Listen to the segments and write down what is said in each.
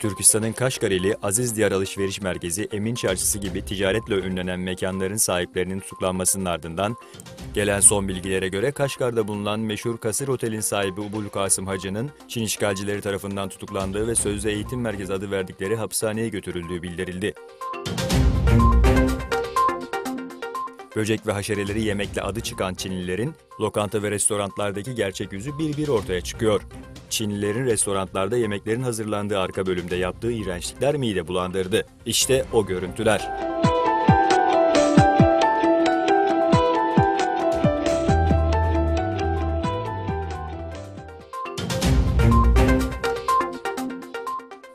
Doğu Türkistan'ın Kaşgarili, Aziz Diyar Alışveriş Merkezi, Emin Çarşısı gibi ticaretle ünlenen mekanların sahiplerinin tutuklanmasının ardından gelen son bilgilere göre Kaşgar'da bulunan meşhur Kasır Otel'in sahibi Ubul Kasım Hacı'nın Çin işgalcileri tarafından tutuklandığı ve sözde eğitim merkezi adı verdikleri hapishaneye götürüldüğü bildirildi. Böcek ve haşereleri yemekle adı çıkan Çinlilerin lokanta ve restoranlardaki gerçek yüzü bir bir ortaya çıkıyor. Çinlilerin restoranlarda yemeklerin hazırlandığı arka bölümde yaptığı iğrençlikler mide bulandırdı. İşte o görüntüler.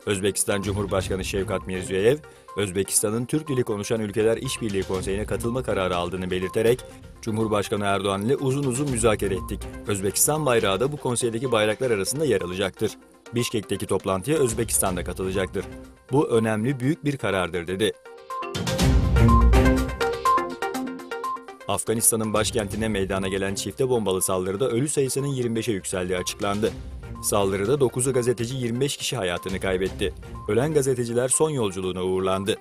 Özbekistan Cumhurbaşkanı Şevkat Mirziyoyev, Özbekistan'ın Türk dili konuşan ülkeler İşbirliği Konseyi'ne katılma kararı aldığını belirterek, Cumhurbaşkanı Erdoğan ile uzun uzun müzakere ettik. Özbekistan bayrağı da bu konseydeki bayraklar arasında yer alacaktır. Bişkek'teki toplantıya Özbekistan da katılacaktır. Bu önemli, büyük bir karardır, dedi. Afganistan'ın başkentine meydana gelen çifte bombalı saldırıda ölü sayısının 25'e yükseldiği açıklandı. Saldırıda 9'u gazeteci, 25 kişi hayatını kaybetti. Ölen gazeteciler son yolculuğuna uğurlandı.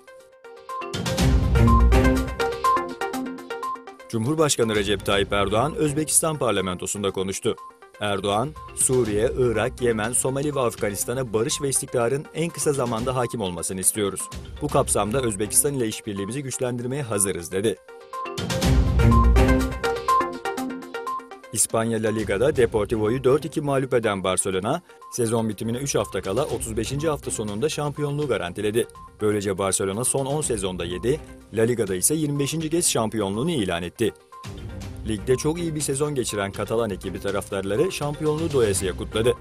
Cumhurbaşkanı Recep Tayyip Erdoğan, Özbekistan parlamentosunda konuştu. Erdoğan, Suriye, Irak, Yemen, Somali ve Afganistan'a barış ve istikrarın en kısa zamanda hakim olmasını istiyoruz. Bu kapsamda Özbekistan ile işbirliğimizi güçlendirmeye hazırız, dedi. İspanya La Liga'da Deportivo'yu 4-2 mağlup eden Barcelona, sezon bitimine 3 hafta kala 35. hafta sonunda şampiyonluğu garantiledi. Böylece Barcelona son 10 sezonda 7, La Liga'da ise 25. kez şampiyonluğunu ilan etti. Ligde çok iyi bir sezon geçiren Katalan ekibi taraftarları şampiyonluğu doyasıya kutladı.